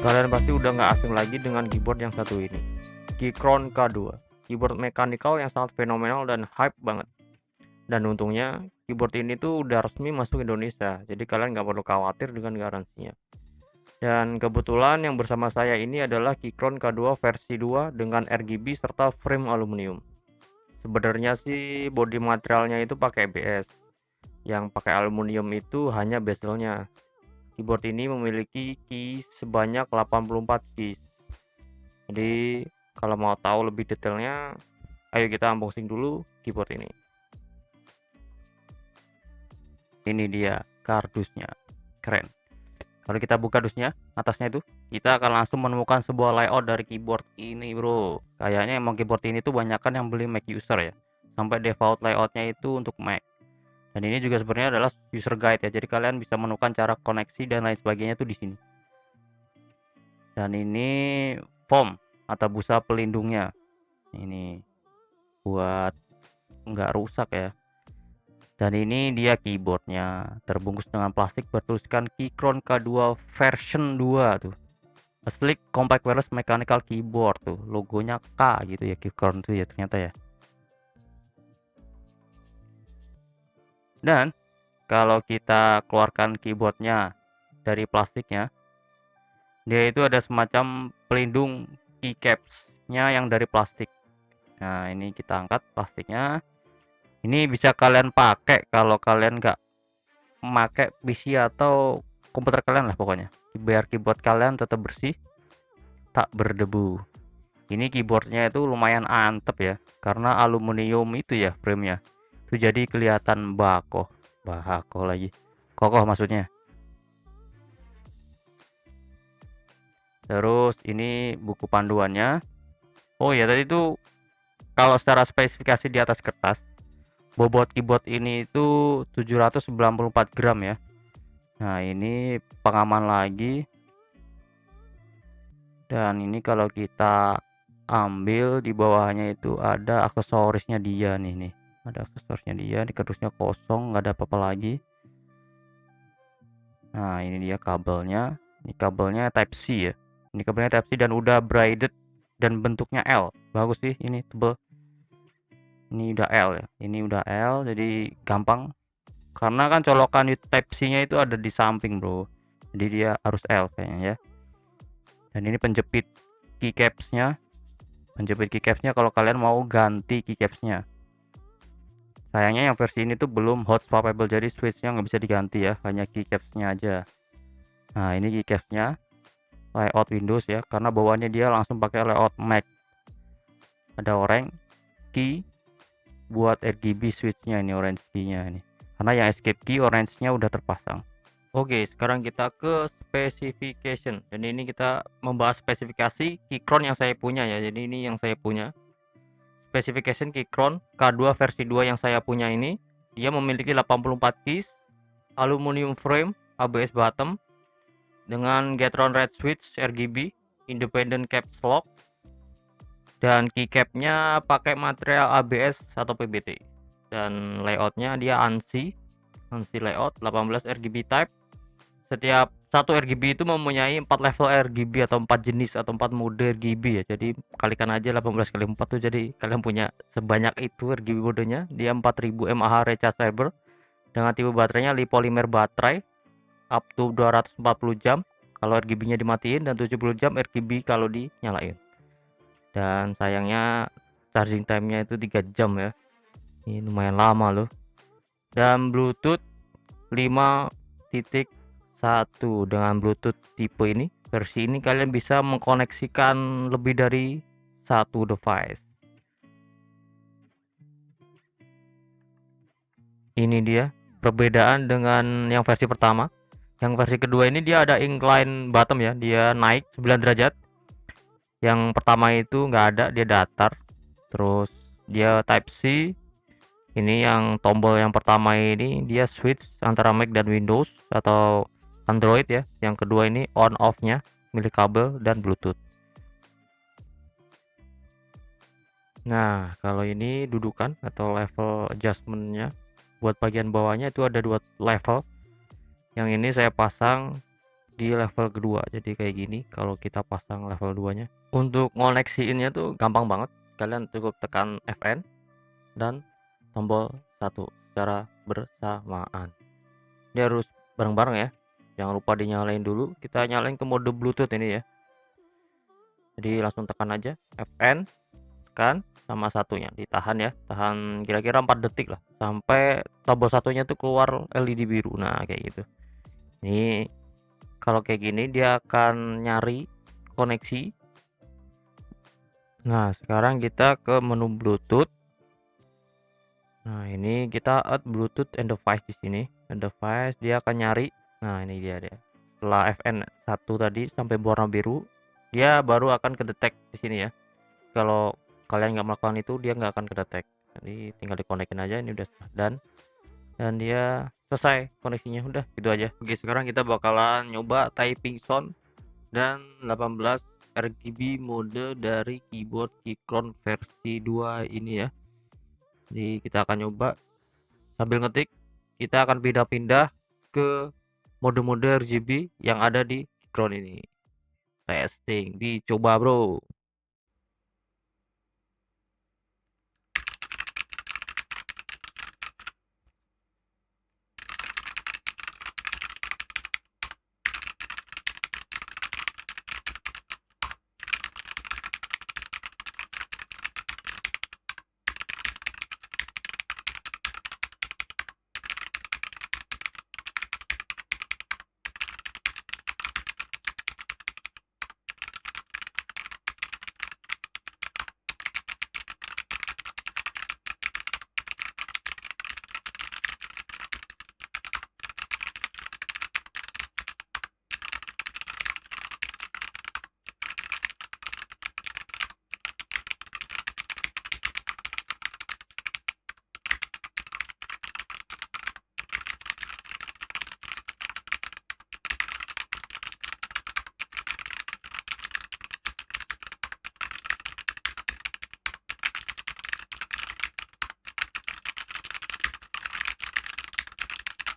Kalian pasti udah nggak asing lagi dengan keyboard yang satu ini, Keychron K2. Keyboard mekanikal yang sangat fenomenal dan hype banget. Dan untungnya keyboard ini tuh udah resmi masuk Indonesia, jadi kalian nggak perlu khawatir dengan garansinya. Dan kebetulan yang bersama saya ini adalah Keychron K2 versi 2 dengan RGB serta frame aluminium. Sebenarnya sih body materialnya itu pakai ABS, yang pakai aluminium itu hanya bezelnya. Keyboard ini memiliki keys sebanyak 84 keys. Jadi kalau mau tahu lebih detailnya, ayo kita unboxing dulu keyboard ini. Ini dia kardusnya, keren. Kalau kita buka dusnya, atasnya itu, kita akan langsung menemukan sebuah layout dari keyboard ini, bro. Kayaknya emang keyboard ini tuh banyakan yang beli Mac user ya, sampai default layoutnya itu untuk Mac. Dan ini juga sebenarnya adalah user guide ya, jadi kalian bisa menemukan cara koneksi dan lain sebagainya tuh di sini. Dan ini foam atau busa pelindungnya, ini buat nggak rusak ya. Dan ini dia keyboardnya, terbungkus dengan plastik bertuliskan Keychron K2 version 2 tuh. A sleek compact wireless mechanical keyboard tuh, logonya K gitu ya, Keychron tuh ya ternyata ya. Dan kalau kita keluarkan keyboardnya dari plastiknya, dia itu ada semacam pelindung keycaps-nya yang dari plastik. Nah, ini kita angkat plastiknya. Ini bisa kalian pakai kalau kalian nggak memakai PC atau komputer kalian lah pokoknya, biar keyboard kalian tetap bersih, tak berdebu. Ini keyboardnya itu lumayan antep ya, karena aluminium itu ya framenya. Itu jadi kelihatan bakoh lagi, kokoh maksudnya. Terus ini buku panduannya. Oh ya, tadi itu kalau secara spesifikasi di atas kertas, bobot keyboard ini itu 794 gram ya. Nah, ini pengaman lagi. Dan ini kalau kita ambil di bawahnya itu ada aksesorisnya dia nih. Ada aksesorisnya dia, di kardusnya kosong, nggak ada apa-apa lagi. Nah, ini dia kabelnya. Ini kabelnya Type C ya. Ini kabelnya Type C dan udah braided dan bentuknya L. Bagus sih, ini tebel. Ini udah L ya. Ini udah L, jadi gampang. Karena kan colokan Type C-nya itu ada di samping, bro. Jadi dia harus L kayaknya ya. Dan ini penjepit keycaps-nya. Penjepit keycapsnya kalau kalian mau ganti keycapsnya. Sayangnya yang versi ini tuh belum hot swappable, jadi switchnya nggak bisa diganti ya, hanya keycapsnya aja. Nah, ini keycapsnya layout Windows ya, karena bawaannya dia langsung pakai layout Mac. Ada orange key buat RGB switchnya, ini orange key-nya ini, karena yang escape key orange-nya udah terpasang. Oke, sekarang kita ke specification. Dan ini kita membahas spesifikasi Keychron yang saya punya ya. Jadi ini yang saya punya. Specification Keychron K2 versi 2 yang saya punya ini, dia memiliki 84 keys, aluminium frame, ABS bottom, dengan Gateron red switch RGB, independent caps lock, dan keycapnya pakai material ABS atau PBT. Dan layoutnya dia ANSI layout 18 RGB type. Setiap satu RGB itu mempunyai 4 level RGB atau 4 jenis atau 4 mode RGB ya. Jadi kalikan aja 18 kali 4 tuh, jadi kalian punya sebanyak itu RGB modenya. Dia 4000 mAh rechargeable dengan tipe baterainya polymer baterai up to 240 jam kalau RGB-nya dimatiin dan 70 jam RGB kalau dinyalain. Dan sayangnya charging time-nya itu 3 jam ya. Ini lumayan lama loh. Dan Bluetooth 5.1 dengan Bluetooth tipe ini, versi ini kalian bisa mengkoneksikan lebih dari satu device. Ini dia perbedaan dengan yang versi pertama. Yang versi kedua ini dia ada incline bottom ya, dia naik 9 derajat. Yang pertama itu nggak ada, dia datar. Terus dia Type C. Ini yang tombol yang pertama ini dia switch antara Mac dan Windows atau Android ya. Yang kedua ini on off-nya milik kabel dan Bluetooth. Nah, kalau ini dudukan atau level adjustment-nya buat bagian bawahnya itu ada 2 level. Yang ini saya pasang di level kedua. Jadi kayak gini kalau kita pasang level 2-nya. Untuk ngoneksiinnya tuh gampang banget. Kalian cukup tekan Fn dan tombol 1 secara bersamaan. Ini harus bareng-bareng ya. Jangan lupa dinyalain dulu. Kita nyalain ke mode Bluetooth ini ya. Jadi langsung tekan aja Fn, tekan sama satunya, ditahan ya. Tahan kira-kira 4 detik lah sampai tombol satunya tuh keluar LED biru. Nah, kayak gitu. Ini kalau kayak gini dia akan nyari koneksi. Nah, sekarang kita ke menu Bluetooth. Nah, ini kita add Bluetooth and device di sini. And device dia akan nyari. Nah, ini dia. Setelah FN1 tadi sampai warna biru, dia baru akan kedetek di sini ya. Kalau kalian nggak melakukan itu, dia nggak akan kedetek. Jadi tinggal dikonekin aja, ini udah dan dia selesai koneksinya, udah gitu aja. Oke, sekarang kita bakalan nyoba typing sound dan 18 RGB mode dari keyboard Keychron versi 2 ini ya. Jadi kita akan nyoba sambil ngetik, kita akan pindah-pindah ke mode-mode RGB yang ada di Keychron ini. Testing, dicoba bro.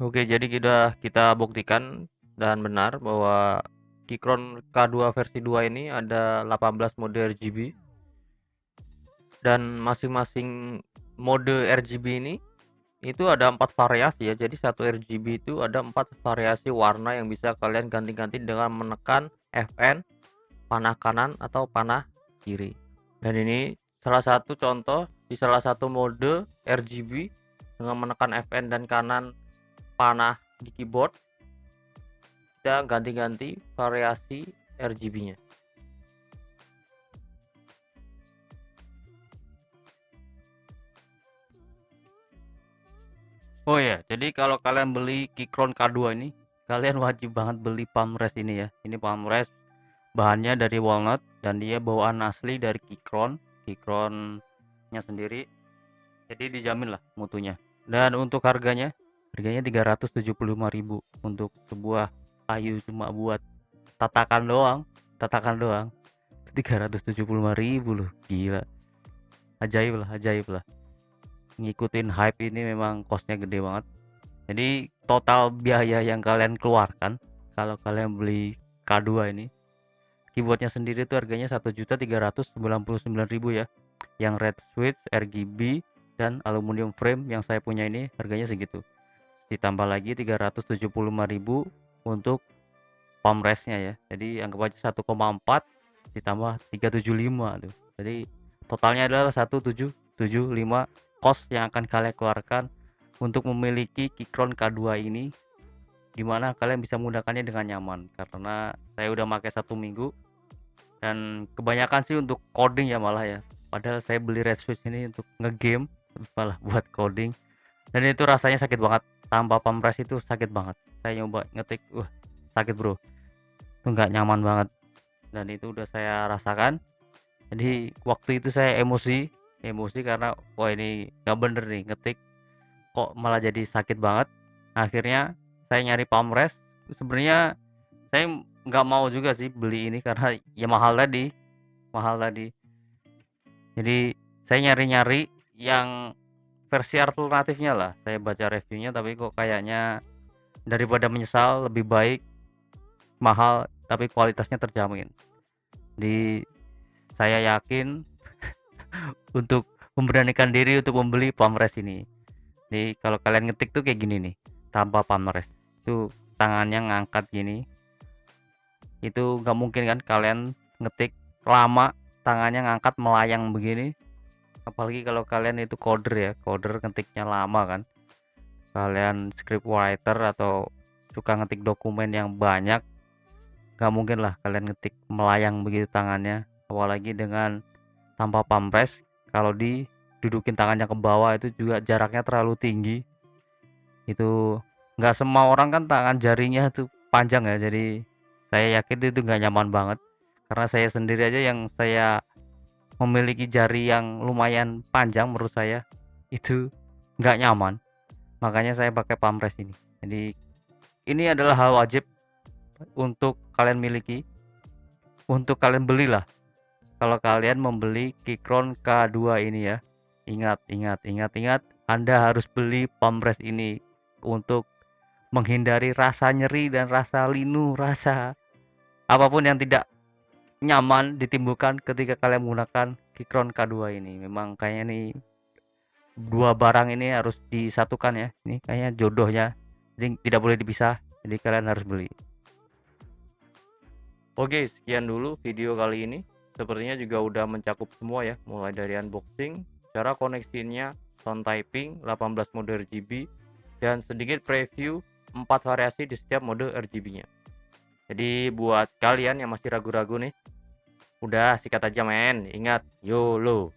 Oke, jadi kita buktikan dan benar bahwa Keychron K2 versi 2 ini ada 18 mode RGB dan masing-masing mode RGB ini itu ada 4 variasi ya. Jadi satu RGB itu ada 4 variasi warna yang bisa kalian ganti-ganti dengan menekan Fn, panah kanan atau panah kiri. Dan ini salah satu contoh di salah satu mode RGB dengan menekan Fn dan kanan panah di keyboard, kita ganti-ganti variasi RGB-nya. Oh ya, jadi kalau kalian beli Keychron K2 ini, kalian wajib banget beli palmrest ini ya. Ini palmrest bahannya dari walnut dan dia bawaan asli dari Keychronnya sendiri. Jadi dijamin lah mutunya. Dan untuk harganya 375.000 untuk sebuah kayu cuma buat tatakan doang, 375.000 loh, gila. Ajaib lah. Ngikutin hype ini memang costnya gede banget. Jadi total biaya yang kalian keluarkan kalau kalian beli K2 ini, keyboardnya sendiri itu harganya 1.399.000 ya. Yang red switch, RGB dan aluminium frame yang saya punya ini harganya segitu. Ditambah lagi 375.000 untuk palmrestnya ya. Jadi anggap aja 1,4 ditambah 375 tuh. Jadi totalnya adalah 1775 cost yang akan kalian keluarkan untuk memiliki Keychron K2 ini, dimana kalian bisa menggunakannya dengan nyaman karena saya udah pakai 1 minggu dan kebanyakan sih untuk coding ya malah ya. Padahal saya beli red switch ini untuk ngegame malah buat coding dan itu rasanya sakit banget. Tanpa palmrest itu sakit banget. Saya nyoba ngetik, sakit bro, itu nggak nyaman banget dan itu udah saya rasakan. Jadi waktu itu saya emosi karena wah ini nggak bener nih ngetik kok malah jadi sakit banget. Akhirnya saya nyari palmrest. Sebenarnya saya nggak mau juga sih beli ini karena ya mahal tadi. Jadi saya nyari-nyari yang versi alternatifnya lah. Saya baca reviewnya tapi kok kayaknya daripada menyesal lebih baik mahal tapi kualitasnya terjamin. Jadi saya yakin untuk memberanikan diri untuk membeli pamrest ini. Jadi kalau kalian ngetik tuh kayak gini nih, tanpa pamrest. Itu tangannya ngangkat gini. Itu nggak mungkin kan kalian ngetik lama tangannya ngangkat melayang begini. Apalagi kalau kalian itu coder ya, coder ngetiknya lama kan. Kalian script writer atau suka ngetik dokumen yang banyak, nggak mungkin lah kalian ngetik melayang begitu tangannya. Apalagi dengan tanpa pamrest, kalau didudukin tangannya ke bawah itu juga jaraknya terlalu tinggi. Itu nggak semua orang kan tangan jarinya tuh panjang ya, jadi saya yakin itu nggak nyaman banget. Karena saya sendiri aja yang saya memiliki jari yang lumayan panjang, menurut saya itu nggak nyaman. Makanya saya pakai pamrest ini. Jadi ini adalah hal wajib untuk kalian miliki, untuk kalian belilah kalau kalian membeli Keychron K2 ini ya. Ingat, ingat, ingat, ingat, Anda harus beli pamrest ini untuk menghindari rasa nyeri dan rasa linu, rasa apapun yang tidak nyaman ditimbulkan ketika kalian menggunakan Keychron K2 ini. Memang kayaknya nih dua barang ini harus disatukan ya. Ini kayaknya jodohnya. Jadi tidak boleh dipisah. Jadi kalian harus beli. Oke, sekian dulu video kali ini. Sepertinya juga udah mencakup semua ya, mulai dari unboxing, cara koneksinya, sound typing, 18 mode RGB, dan sedikit preview 4 variasi di setiap mode RGB-nya. Jadi buat kalian yang masih ragu-ragu nih, udah sikat aja men, ingat YOLO.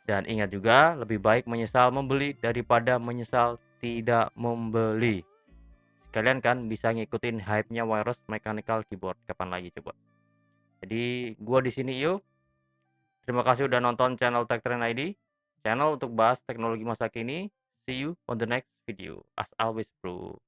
Dan ingat juga, lebih baik menyesal membeli daripada menyesal tidak membeli. Kalian kan bisa ngikutin hype-nya wireless mechanical keyboard, kapan lagi coba. Jadi gua di sini yuk. Terima kasih udah nonton channel Tech Trend ID, channel untuk bahas teknologi masa kini. See you on the next video. As always, bro.